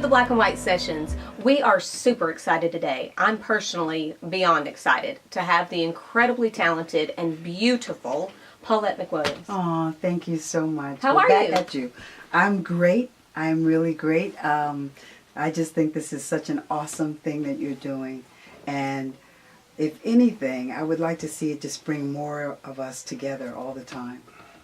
Black and White Sessions. We are super excited today. I'm personally beyond excited to have the incredibly talented and beautiful Paulette McWilliams. Oh, thank you so much. How are back you? At you. I'm great. I'm really great. I just think this is such an awesome thing that you're doing. And if anything, I would like to see it just bring more of us together all the time.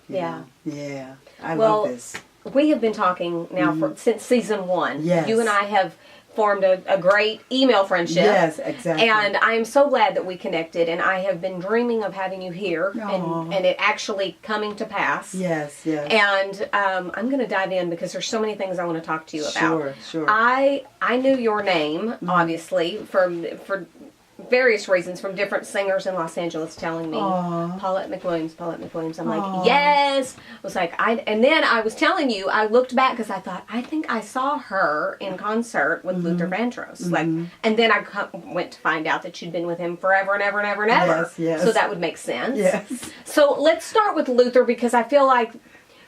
You Yeah. know? Yeah. I love this. We have been talking now since season 1. Yes. You and I have formed a great email friendship. Yes, exactly. And I am so glad that we connected, and I have been dreaming of having you here and it actually coming to pass. Yes, yes. And I'm going to dive in because there's so many things I want to talk to you about. Sure, sure. I knew your name, obviously, for various reasons from different singers in Los Angeles telling me, Paulette McWilliams. I'm like, yes. I was like, and then I was telling you, I looked back because I thought, I think I saw her in concert with Luther Vandross. Like, and then I went to find out that you'd been with him forever and ever and ever and ever. Yes, yes. So that would make sense. Yes. So let's start with Luther because I feel like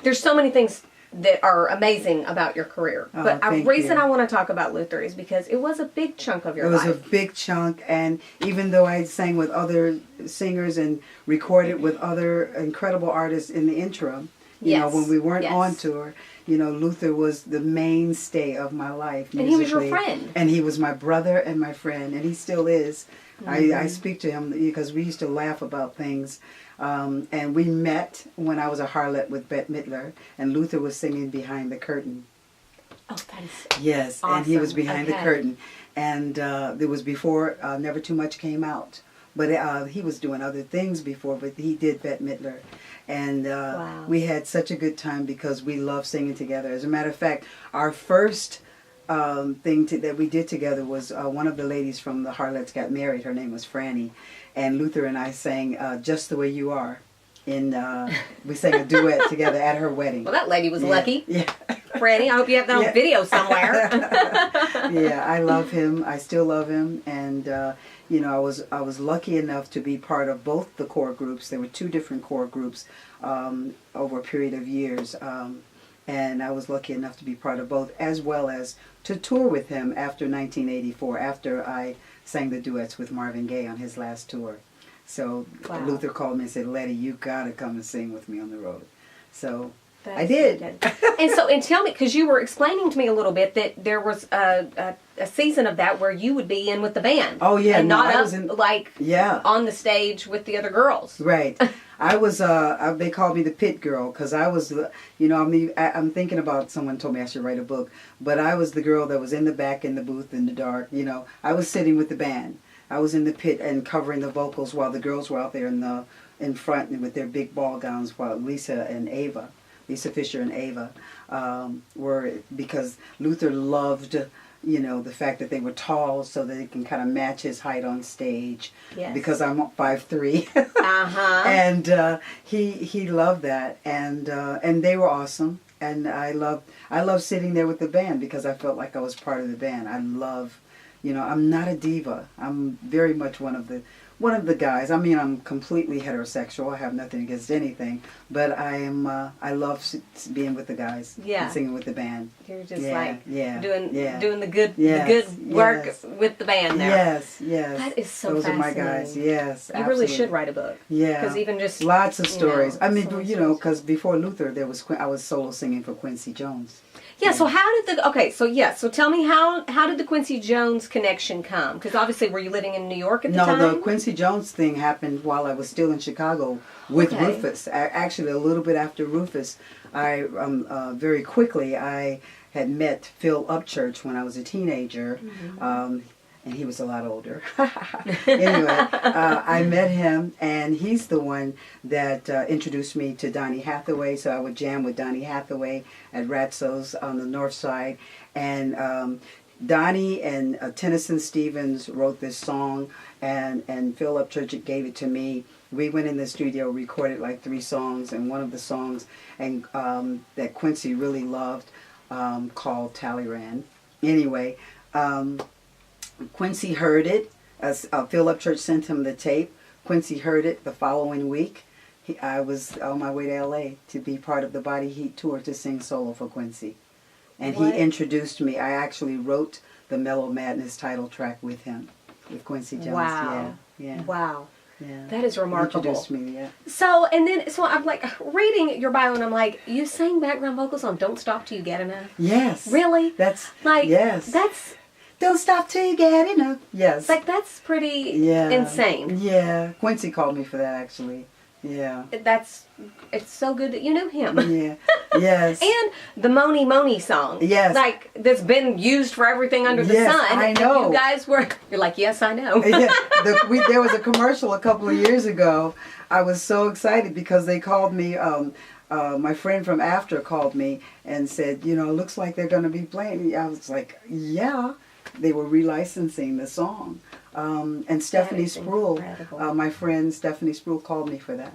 there's so many things that are amazing about your career. But the reason I want to talk about Luther is because it was a big chunk of your life. It was a big chunk, and even though I sang with other singers and recorded with other incredible artists in the interim, you know, when we weren't on tour, you know, Luther was the mainstay of my life musically. And he was your friend. And he was my brother and my friend, and he still is. I speak to him because we used to laugh about things. And we met when I was a harlot with Bette Midler, and Luther was singing behind the curtain. Oh, that is yes, awesome. And he was behind the curtain, and it was before Never Too Much came out. But he was doing other things before, but he did Bette Midler, and we had such a good time because we loved singing together. As a matter of fact, our first thing that we did together was one of the ladies from the Harlots got married. Her name was Franny. And Luther and I sang Just the Way You Are. We sang a duet together at her wedding. Well, that lady was lucky. Yeah. Franny, I hope you have that on video somewhere. Yeah, I love him. I still love him. And, you know, I was lucky enough to be part of both the core groups. There were 2 different core groups over a period of years. And I was lucky enough to be part of both, as well as to tour with him after 1984, after I sang the duets with Marvin Gaye on his last tour. So Luther called me and said, Letty, you got to come and sing with me on the road. So I did. And tell me, because you were explaining to me a little bit that there was a season of that where you would be in with the band. Oh, yeah. And not on the stage with the other girls. Right. I was, they called me the pit girl because I was, you know, I'm thinking about, someone told me I should write a book, but I was the girl that was in the back in the booth in the dark, you know. I was sitting with the band. I was in the pit and covering the vocals while the girls were out there in front with their big ball gowns while Lisa Fisher and Ava were, because Luther loved, you know, the fact that they were tall so that it can kind of match his height on stage. Yes. Because I'm 5'3". And he loved that, and they were awesome. And I loved sitting there with the band because I felt like I was part of the band. I love, you know, I'm not a diva. I'm very much one of the guys. I mean, I'm completely heterosexual. I have nothing against anything, but I love being with the guys and singing with the band. You're just doing the good work with the band there. Yes. That is so Those fascinating. are my guys. Yes, you really should write a book. Yeah, because even just lots of stories. I mean, you know, because before Luther, I was solo singing for Quincy Jones. Yeah, so how did so tell me how did the Quincy Jones connection come? Because obviously, were you living in New York at the time? No, the Quincy Jones thing happened while I was still in Chicago with Rufus. Actually, a little bit after Rufus, very quickly, I had met Phil Upchurch when I was a teenager. And he was a lot older. Anyway, I met him, and he's the one that introduced me to Donny Hathaway, so I would jam with Donny Hathaway at Ratso's on the north side. And Donny and Tennyson Stevens wrote this song, and Phil Upchurch gave it to me. We went in the studio, recorded like 3 songs, and one of the songs that Quincy really loved called Talleyrand. Anyway, Quincy heard it. Phil Upchurch sent him the tape. Quincy heard it the following week. I was on my way to L.A. to be part of the Body Heat tour to sing solo for Quincy. And What? he introduced me. I actually wrote the Mellow Madness title track with him, with Quincy Jones. Wow. Yeah. Wow. Yeah. That is remarkable. He introduced me, yeah. So I'm like reading your bio and I'm like, you sang background vocals on Don't Stop Till You Get Enough? Yes. Really? That's, like, yes. That's, Don't stop till you get enough. Yes. like, that's pretty insane. Yeah. Quincy called me for that, actually. Yeah. It's so good that you knew him. Yeah. Yes. And the Moni Moni song. Yes. Like, that's been used for everything under the Yes, sun. I know. And you guys you're like, yes, I know. Yeah. There was a commercial a couple of years ago. I was so excited because they called me, my friend from After called me and said, you know, looks like they're going to be playing. I was like, yeah. They were relicensing the song. And Stephanie Spruill, my friend Stephanie Spruill called me for that,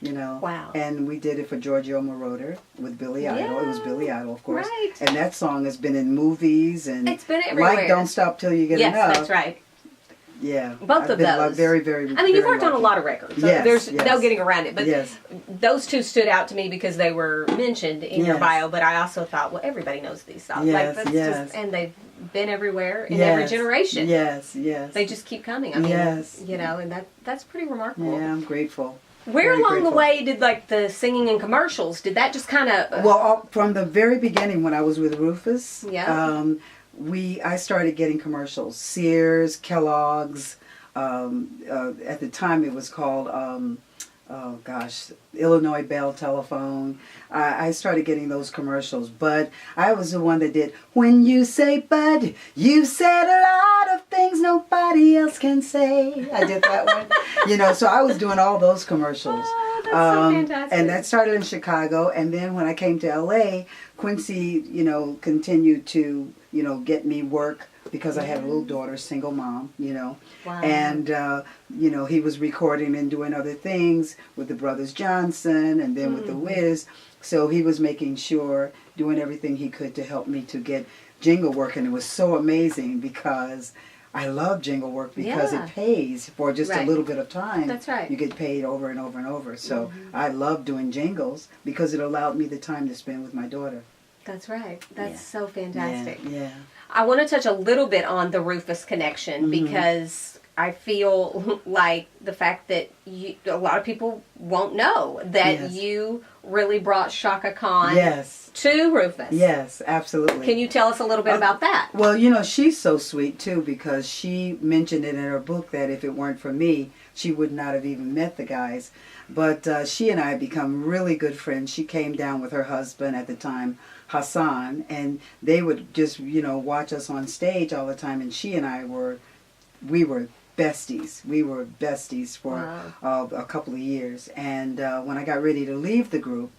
you know. Wow. And we did it for Giorgio Moroder with Billy Idol. It was Billy Idol, of course. Right. And that song has been in movies and it's been everywhere. like Don't Stop Till You Get Yes, Enough. that's right. Yeah. Both of those. Very, very, I mean, you've very worked on a lucky. lot of records. So Yes, there's yes. no getting around it. But Yes. those two stood out to me because they were mentioned in your Yes. bio. But I also thought, well, everybody knows these songs. Yes, like, that's yes. and they've been everywhere in every generation. Yes, yes. They just keep coming. I mean, Yes. you know, and that's pretty remarkable. Yeah, I'm grateful. Where Very along grateful. the way did like the singing and commercials? Did that just kind of? Well, from the very beginning when I was with Rufus, Yeah. I started getting commercials. Sears, Kellogg's. At the time, it was called Illinois Bell Telephone. I started getting those commercials, but I was the one that did When You Say Bud, you said a lot of things nobody else can say. I did that one. You know, so I was doing all those commercials. Oh, that's so fantastic. And that started in Chicago, and then when I came to LA, Quincy, you know, continued to, you know, get me work because I had a little daughter, single mom, you know. Wow. And, you know, he was recording and doing other things with the Brothers Johnson and then with the Wiz. So he was making sure, doing everything he could to help me to get jingle work. And it was so amazing because I love jingle work because it pays for just a little bit of time. That's right. You get paid over and over and over. So I love doing jingles because it allowed me the time to spend with my daughter. That's right. That's so fantastic. Yeah. I want to touch a little bit on the Rufus connection because I feel like the fact that a lot of people won't know that you really brought Shaka Khan to Rufus. Yes, absolutely. Can you tell us a little bit about that? Well, you know, she's so sweet too because she mentioned it in her book that if it weren't for me, she would not have even met the guys. But she and I have become really good friends. She came down with her husband at the time, Hassan, and they would just, you know, watch us on stage all the time. And she and I were besties. We were besties for a couple of years. And when I got ready to leave the group,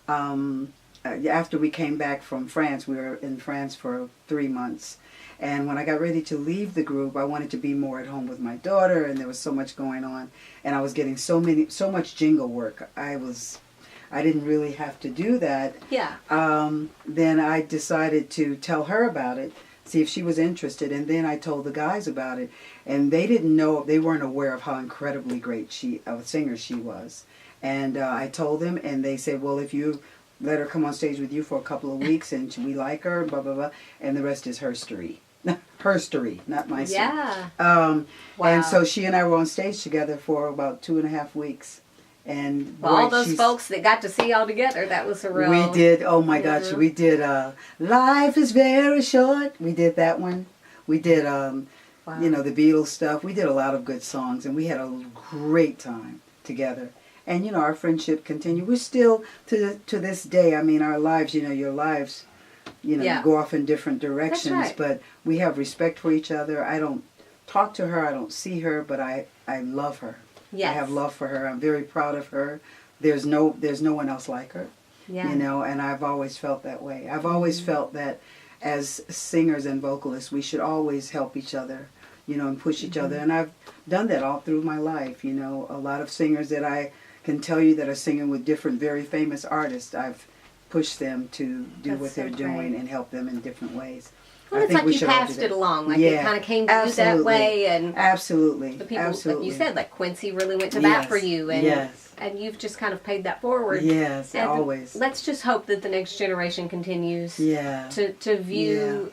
after we came back from France, we were in France for 3 months. And when I got ready to leave the group, I wanted to be more at home with my daughter, and there was so much going on. And I was getting so much jingle work. I didn't really have to do that. Yeah. Then I decided to tell her about it, see if she was interested, and then I told the guys about it. And they didn't know, they weren't aware of how incredibly great of a singer she was. And I told them, and they said, well, if you let her come on stage with you for a couple of weeks and we like her, blah, blah, blah, and the rest is her story. Her story, not my story. Yeah. Wow. Wow. And so she and I were on stage together for about 2.5 weeks. And Well, all those folks that got to see all together, that was a real... We did, oh my gosh, we did Life is Very Short. We did that one. We did, you know, the Beatles stuff. We did a lot of good songs, and we had a great time together. And, you know, our friendship continued. We're still, to this day, I mean, our lives, you know, your lives, you know, go off in different directions. That's right. But we have respect for each other. I don't talk to her. I don't see her, but I love her. Yes. I have love for her. I'm very proud of her. There's no one else like her. Yeah. You know, and I've always felt that way. I've always felt that as singers and vocalists, we should always help each other, you know, and push each other. And I've done that all through my life, you know. A lot of singers that I can tell you that are singing with different very famous artists, I've pushed them to do what they're doing and help them in different ways. Well, it's like you passed it along. Like it kind of came to you that way. And absolutely. The people, like you said, like Quincy really went to yes. bat for you. And, yes. and you've just kind of paid that forward. Yes, and always. Let's just hope that the next generation continues yeah. to view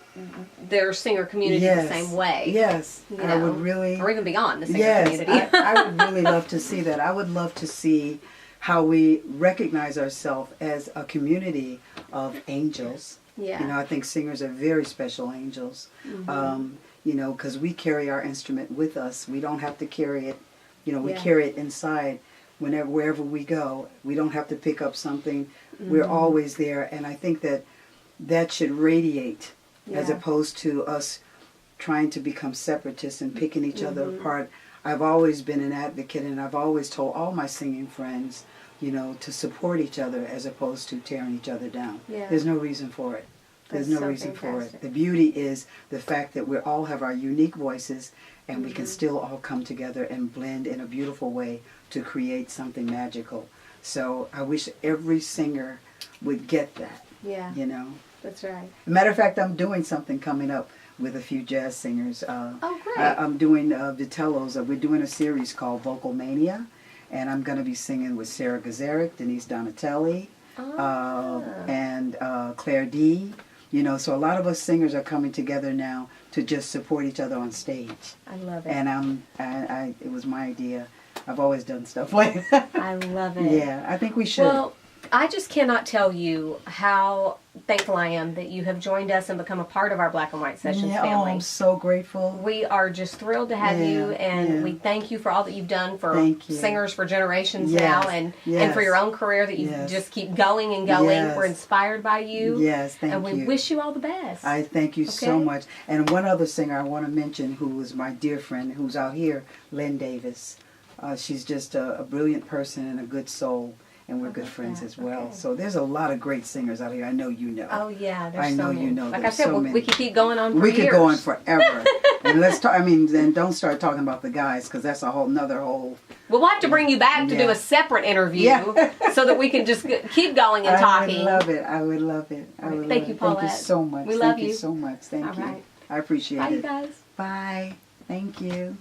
their singer community yes. the same way. Yes. You know, I would really... Or even beyond the singer yes, community. I would really love to see that. I would love to see how we recognize ourselves as a community of angels. Yeah. You know, I think singers are very special angels. Mm-hmm. You know, because we carry our instrument with us. We don't have to carry it. You know, we carry it inside wherever we go. We don't have to pick up something. Mm-hmm. We're always there. And I think that should radiate as opposed to us trying to become separatists and picking each other apart. I've always been an advocate, and I've always told all my singing friends, you know, to support each other as opposed to tearing each other down. Yeah. There's no reason for it. There's That's no so reason fantastic. for it. The beauty is the fact that we all have our unique voices, and we can still all come together and blend in a beautiful way to create something magical. So I wish every singer would get that. Yeah. You know. That's right. Matter of fact, I'm doing something coming up with a few jazz singers. Oh, great. I'm doing Vitello's. We're doing a series called Vocal Mania, and I'm going to be singing with Sarah Gazaric, Denise Donatelli, and Claire D. You know, so a lot of us singers are coming together now to just support each other on stage. I love it. And it was my idea. I've always done stuff like that. I love it. Yeah, I think we should. Well, I just cannot tell you how thankful I am that you have joined us and become a part of our Black and White Sessions family. Oh, I'm so grateful. We are just thrilled to have you, and we thank you for all that you've done for singers for generations now, and for your own career that you just keep going and going. We're inspired by you. Yes, thank you. And we wish you all the best. I thank you so much. And one other singer I want to mention who is my dear friend who's out here, Lynn Davis. She's just a brilliant person and a good soul. And we're good friends as well. Okay. So there's a lot of great singers out here. I know you know. Oh yeah, there's I know so many. you know. Like I said, we could keep going on for years. We could go on forever. And let's talk. I mean, then don't start talking about the guys because that's a whole nother whole. We'll have to bring you back to do a separate interview so that we can just keep going and talking. I would love it. I would love it. Thank you, Paulette. Thank you so much. We love you. Thank you so much. Thank you. Right. I appreciate it. Bye, you guys. Bye. Thank you.